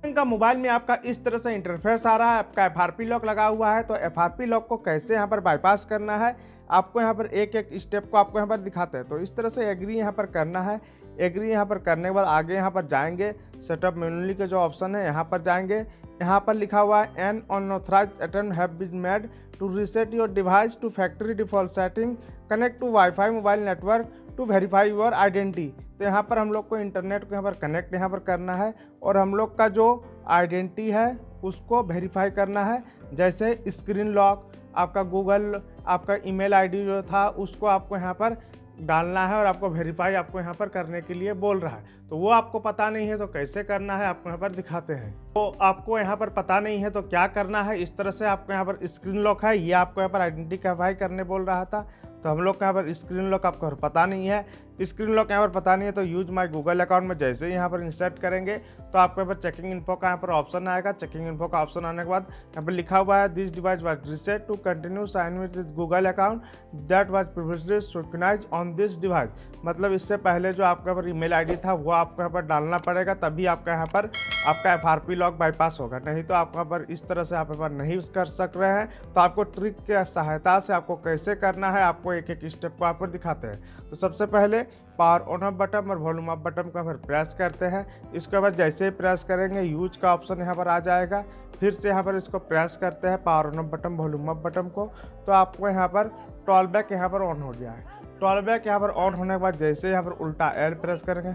का मोबाइल में आपका इस तरह से इंटरफेस आ रहा है, आपका एफआरपी लॉक लगा हुआ है। तो एफआरपी लॉक को कैसे यहाँ पर बाईपास करना है, आपको यहाँ पर एक एक स्टेप को आपको यहाँ पर दिखाते हैं। तो इस तरह से एग्री यहाँ पर करना है। एग्री यहाँ पर करने के बाद आगे यहाँ पर जाएंगे, सेटअप मैनुअली के जो ऑप्शन है यहाँ पर जाएंगे। यहाँ पर लिखा हुआ है an unauthorized attempt have been made to reset your device to factory default setting, connect to wifi mobile network to verify your identity. तो यहाँ पर हम लोग को इंटरनेट को यहाँ पर कनेक्ट यहाँ पर करना है और हम लोग का जो आइडेंटिटी है उसको वेरीफाई करना है। जैसे स्क्रीन लॉक, आपका गूगल, आपका ईमेल आईडी जो था उसको आपको यहाँ पर डालना है और आपको वेरीफाई आपको यहाँ पर करने के लिए बोल रहा है। तो वो आपको पता नहीं है तो कैसे करना है आपको यहाँ पर दिखाते हैं। तो आपको यहाँ पर पता नहीं है तो क्या करना है, इस तरह से आपको यहाँ पर स्क्रीन लॉक है, ये आपको यहाँ पर आइडेंटिफाई करने बोल रहा था। तो हम लोग को यहाँ पर स्क्रीन लॉक आपको पता नहीं है, स्क्रीन लॉक यहाँ पर पता नहीं है तो यूज माय गूगल अकाउंट में जैसे ही यहाँ पर इंसर्ट करेंगे तो आपको यहाँ पर चेकिंग इन्फो का यहाँ पर ऑप्शन आएगा। चेकिंग इन्फो का ऑप्शन आने के बाद यहाँ पर लिखा हुआ है this device was reset to continue sign with Google account that was previously synchronized on this device. मतलब इससे पहले जो आपका पर ईमेल आईडी था वो आपको यहाँ पर डालना पड़ेगा, तभी आपका यहाँ पर आपका एफआरपी लॉक बाईपास होगा, नहीं तो आप यहाँ पर इस तरह से आप यहाँ पर नहीं कर सक रहे हैं। तो आपको ट्रिक के सहायता से आपको कैसे करना है आपको एक एक स्टेप को आप पर दिखाते हैं। तो सबसे पहले पावर ऑन ऑफ बटन और वॉल्यूम अप बटन को फिर प्रेस करते हैं। इसके बाद जैसे ही प्रेस करेंगे यूज का ऑप्शन यहाँ पर आ जाएगा। फिर से यहाँ पर इसको प्रेस करते हैं power on off button volume up button को, तो आपको यहाँ पर टॉल बैक यहाँ पर ऑन हो गया है। टॉल बैक यहाँ पर ऑन होने के बाद जैसे यहाँ पर उल्टा एल प्रेस करेंगे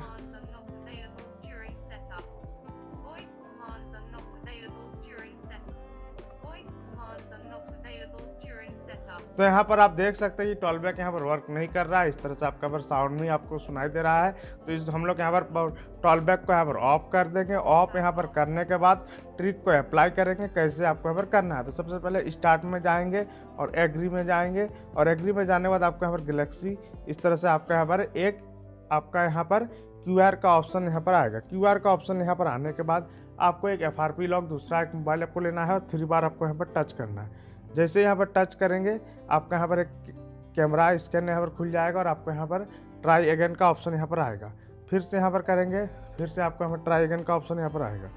तो यहाँ पर आप देख सकते हैं कि टॉल बैक यहाँ पर वर्क नहीं कर रहा है। इस तरह से आपका पर साउंड भी आपको सुनाई दे रहा है। तो इस हम लोग यहाँ पर टॉल बैक को यहाँ पर ऑफ कर देंगे। ऑफ यहाँ पर करने के बाद ट्रिक को अप्लाई करेंगे कैसे आपको यहाँ पर करना है। तो सबसे पहले स्टार्ट में जाएंगे और एग्री में जाएंगे और एग्री में जाने के बाद आपको यहाँ पर गैलेक्सी इस तरह से आपका यहाँ पर एक आपका यहाँ पर QR का ऑप्शन यहाँ पर आएगा। QR का ऑप्शन यहाँ पर आने के बाद आपको एक एफआरपी लॉक दूसरा एक मोबाइल आपको लेना है और 3 बार आपको यहाँ पर टच करना है। जैसे यहाँ पर टच करेंगे आपका यहाँ पर एक कैमरा स्कैन यहाँ पर खुल जाएगा और आपको यहाँ पर ट्राई अगेन का ऑप्शन यहाँ पर आएगा। फिर से यहाँ पर करेंगे, फिर से आपको यहाँ पर ट्राई अगेन का ऑप्शन यहाँ पर आएगा।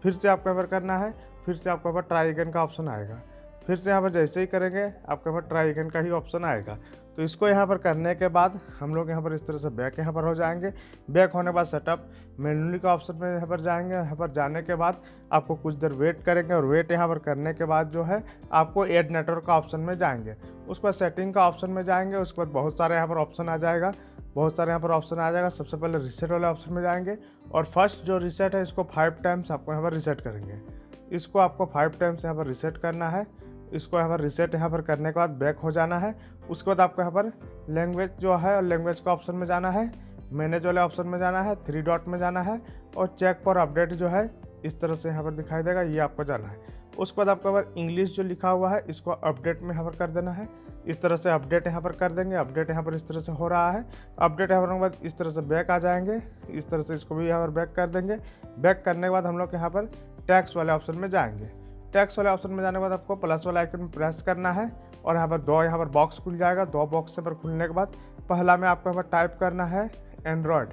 फिर से आपको यहाँ पर करना है, फिर से आपको यहाँ पर ट्राई अगेन का ऑप्शन आएगा। फिर से यहाँ पर जैसे ही करेंगे आपके यहाँ पर ट्राई अगेन का ही ऑप्शन आएगा। तो इसको यहाँ पर करने के बाद हम लोग यहाँ पर इस तरह से बैक यहाँ पर हो जाएंगे। बैक होने के बाद सेटअप मैनुअली का ऑप्शन में यहाँ पर जाएंगे। यहाँ पर जाने के बाद आपको कुछ देर वेट करेंगे और वेट यहाँ पर करने के बाद जो है आपको ऐड नेटवर्क का ऑप्शन में जाएंगे। उसके बाद सेटिंग का ऑप्शन में जाएंगे। उसके बाद बहुत सारे यहाँ पर ऑप्शन आ जाएगा, बहुत सारे यहाँ पर ऑप्शन आ जाएगा। सबसे पहले रीसेट वाले ऑप्शन में जाएंगे और फर्स्ट जो रीसेट है इसको 5 टाइम्स आपको यहाँ पर रीसेट करेंगे। इसको आपको 5 टाइम्स यहाँ पर रीसेट करना है। इसको यहाँ पर रीसेट यहाँ पर करने के बाद बैक हो जाना है। उसके बाद आपको यहाँ पर लैंग्वेज जो है और लैंग्वेज का ऑप्शन में जाना है, मैनेज वाले ऑप्शन में जाना है, 3 डॉट में जाना है और चेक फॉर अपडेट जो है इस तरह से यहाँ पर दिखाई देगा, ये आपको जाना है। उसके बाद आपको यहाँ पर इंग्लिश जो लिखा हुआ है इसको अपडेट में यहाँ पर कर देना है। इस तरह से अपडेट यहाँ पर कर देंगे। अपडेट यहाँ पर इस तरह से हो रहा है। अपडेट यहाँ पर के बाद इस तरह से बैक आ जाएंगे। इस तरह से इसको भी यहाँ पर बैक कर देंगे। बैक करने के बाद हम लोग यहाँ पर टैक्स वाले ऑप्शन में जाएंगे। टैक्स वाले ऑप्शन में जाने के बाद आपको प्लस वाला आइकन प्रेस करना है और यहाँ पर 2 यहाँ पर बॉक्स खुल जाएगा। 2 बॉक्स पर खुलने के बाद पहला में आपको यहाँ पर टाइप करना है एंड्रॉयड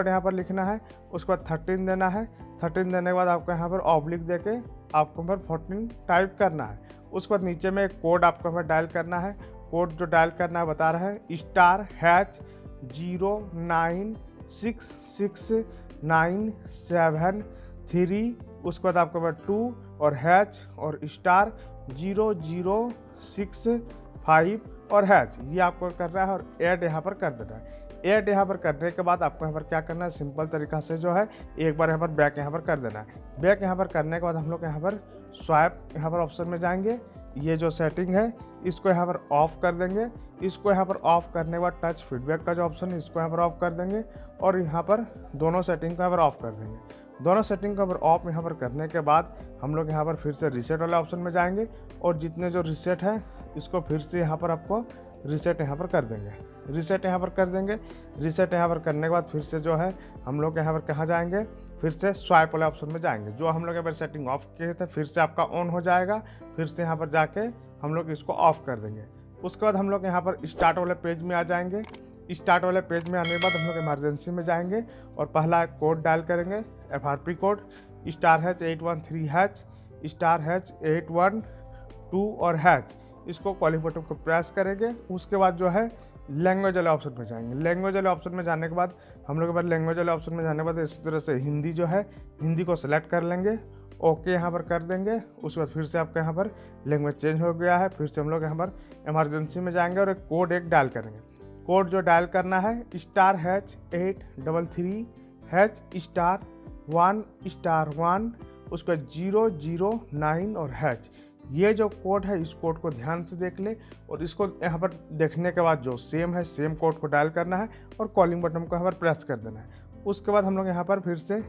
यहाँ पर लिखना है। उसके बाद 13 देना है। 13 देने के बाद आपको यहाँ पर ऑब्लिक देके आपको यहाँ पर 14 टाइप करना है। उसके बाद नीचे में एक कोड आपको यहाँ पर डायल करना है। कोड जो डायल करना है बता रहा है *#0966973। उसके बाद आपको 2 और हैच और *006 और हैच ये आपको करना है और ऐड यहाँ पर कर देना है। ऐड यहाँ पर करने के बाद आपको यहाँ पर क्या करना है, सिंपल तरीका से जो है एक बार यहाँ पर बैक यहाँ पर कर देना है। बैक यहाँ पर करने के बाद हम लोग यहाँ पर स्वाइप यहाँ पर ऑप्शन में जाएंगे। ये जो सेटिंग है इसको यहाँ पर ऑफ कर देंगे। इसको यहाँ पर ऑफ करने के बाद टच फीडबैक का जो ऑप्शन है इसको यहाँ पर ऑफ कर देंगे और यहाँ पर दोनों सेटिंग को यहाँ पर ऑफ कर देंगे। दोनों सेटिंग को ऑफ यहाँ पर करने के बाद हम लोग यहाँ पर फिर से रीसेट वाले ऑप्शन में जाएंगे और जितने जो रीसेट है इसको फिर से यहाँ पर आपको रीसेट यहाँ पर कर देंगे। रीसेट यहाँ पर कर देंगे। रीसेट यहाँ पर करने के बाद फिर से जो है हम लोग यहाँ पर कहाँ जाएंगे, फिर से स्वाइप वाले ऑप्शन में जाएंगे। जो हम लोग यहाँ पर सेटिंग ऑफ किए थे फिर से आपका ऑन हो जाएगा। फिर से यहाँ पर जाके हम लोग इसको ऑफ कर देंगे। उसके बाद हम लोग यहाँ पर स्टार्ट वाले पेज में आ जाएंगे। स्टार्ट वाले पेज में आने के बाद हम लोग इमरजेंसी में जाएंगे और पहला कोड डायल करेंगे, एफआरपी कोड। *#813# *#812 और हैच, इसको कॉलिंग बटन को प्रेस करेंगे। उसके बाद जो है लैंग्वेज वाले ऑप्शन में जाएंगे। लैंग्वेज वाले ऑप्शन में जाने के बाद हम लोग के पास लैंग्वेज वाले ऑप्शन में जाने के बाद इस तरह से हिंदी जो है, हिंदी को सेलेक्ट कर लेंगे, ओके यहाँ पर कर देंगे। उसके बाद फिर से आपका यहाँ पर लैंग्वेज चेंज हो गया है। फिर से हम लोग यहाँ पर इमरजेंसी में जाएंगे और एक कोड डायल करेंगे। कोड जो डायल करना है *833#*1*1, उसके बाद 009 और हैच। ये जो कोड है इस कोड को ध्यान से देख ले और इसको यहाँ पर देखने के बाद जो सेम है सेम कोड को डायल करना है और कॉलिंग बटन को यहाँ पर प्रेस कर देना है। उसके बाद हम लोग यहाँ पर फिर से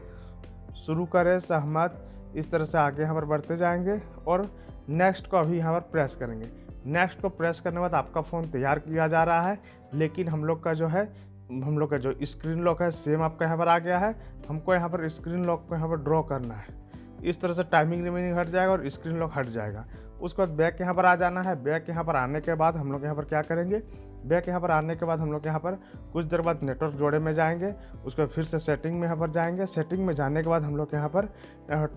शुरू करें सहमत, इस तरह से आगे यहाँ पर बढ़ते जाएंगे और नेक्स्ट को अभी यहाँ पर प्रेस करेंगे। नेक्स्ट को प्रेस करने के बाद आपका फ़ोन तैयार किया जा रहा है, लेकिन हम लोग का जो स्क्रीन लॉक है सेम आपका यहाँ पर आ गया है। हमको यहाँ पर स्क्रीन लॉक को यहाँ पर ड्रॉ करना है। इस तरह से टाइमिंग रिमेनिंग हट जाएगा और स्क्रीन लॉक हट जाएगा। उसके बाद बैक यहाँ पर आ जाना है। बैक यहाँ पर आने के बाद हम लोग यहाँ पर क्या करेंगे, बैक यहाँ पर आने के बाद हम लोग यहाँ पर कुछ देर बाद नेटवर्क जोड़े में जाएंगे। उसके बाद फिर से सेटिंग में यहाँ पर जाएंगे। सेटिंग में जाने के बाद हम लोग यहाँ पर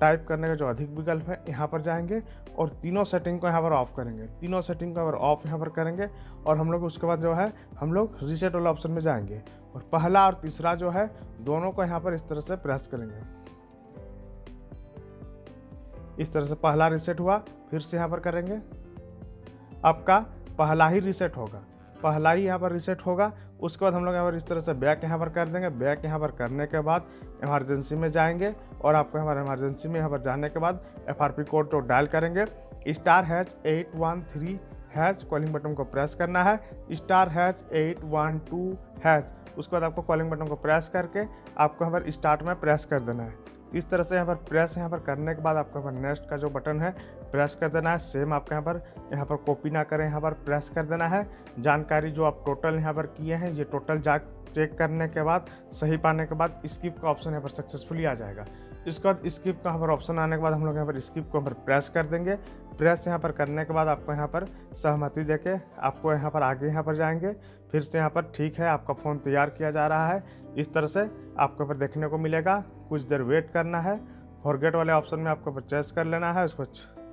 टाइप करने का जो अधिक विकल्प है यहाँ पर जाएंगे और तीनों सेटिंग को यहाँ पर ऑफ करेंगे। तीनों सेटिंग को यहाँ पर ऑफ यहाँ पर करेंगे और हम लोग उसके बाद जो है हम लोग रीसेट वाला ऑप्शन में जाएंगे और पहला और तीसरा जो है दोनों को यहाँ पर इस तरह से प्रेस करेंगे। इस तरह से पहला रीसेट हुआ, फिर से यहाँ पर करेंगे। आपका पहला ही रीसेट होगा, पहला ही यहाँ पर रीसेट होगा। उसके बाद हम लोग यहाँ पर इस तरह से बैक यहाँ पर कर देंगे। बैक यहाँ पर करने के बाद इमरजेंसी में जाएंगे और आपको यहाँ पर इमरजेंसी में यहाँ पर जाने के बाद FRP कोड तो डायल करेंगे। *813# कॉलिंग बटन को प्रेस करना है, *812#। उसके बाद आपको कॉलिंग बटन को प्रेस करके आपको यहाँ पर स्टार्ट में प्रेस कर देना है। इस तरह से यहाँ पर प्रेस यहाँ पर करने के बाद आपको यहाँ पर नेक्स्ट का जो बटन है प्रेस कर देना है। सेम आपका यहाँ पर कॉपी ना करें, यहाँ पर प्रेस कर देना है। जानकारी जो आप टोटल यहाँ पर किए हैं ये टोटल चेक करने के बाद सही पाने के बाद स्किप का ऑप्शन यहाँ पर सक्सेसफुली आ जाएगा। इसके बाद स्किप का यहाँ पर ऑप्शन आने के बाद हम लोग यहाँ पर स्किप को यहाँ पर प्रेस कर देंगे। प्रेस यहाँ पर करने के बाद आपको यहाँ पर सहमति देके आपको यहाँ पर आगे यहाँ पर जाएंगे। फिर से यहाँ पर ठीक है आपका फ़ोन तैयार किया जा रहा है, इस तरह से आपको यहाँ पर देखने को मिलेगा। कुछ देर वेट करना है। फॉरगेट वाले ऑप्शन में आपको परचेस कर लेना है, उसको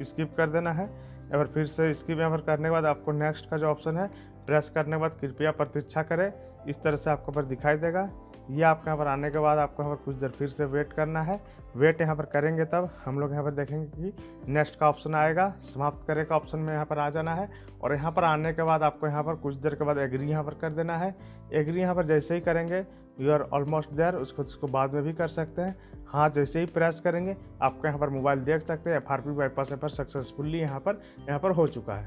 स्किप कर देना है। या फिर फिर स्किप यहाँ पर करने के बाद आपको नेक्स्ट का जो ऑप्शन है प्रेस करने के बाद कृपया प्रतीक्षा करें, इस तरह से आपको पर दिखाई देगा। ये आपके यहाँ पर आने के बाद आपको यहाँ पर कुछ देर फिर से वेट करना है। वेट यहाँ पर करेंगे तब हम लोग यहाँ पर देखेंगे कि नेक्स्ट का ऑप्शन आएगा। समाप्त करे का ऑप्शन में यहाँ पर आ जाना है और यहाँ पर आने के बाद आपको यहाँ पर कुछ देर के बाद एग्री यहाँ पर कर देना है। एग्री यहाँ पर जैसे ही करेंगे यू आर ऑलमोस्ट देयर, उसको बाद में भी कर सकते हैं। हाँ जैसे ही प्रेस करेंगे आपको यहाँ पर मोबाइल देख सकते हैं FRP बाईपास पर सक्सेसफुली यहाँ पर हो चुका है।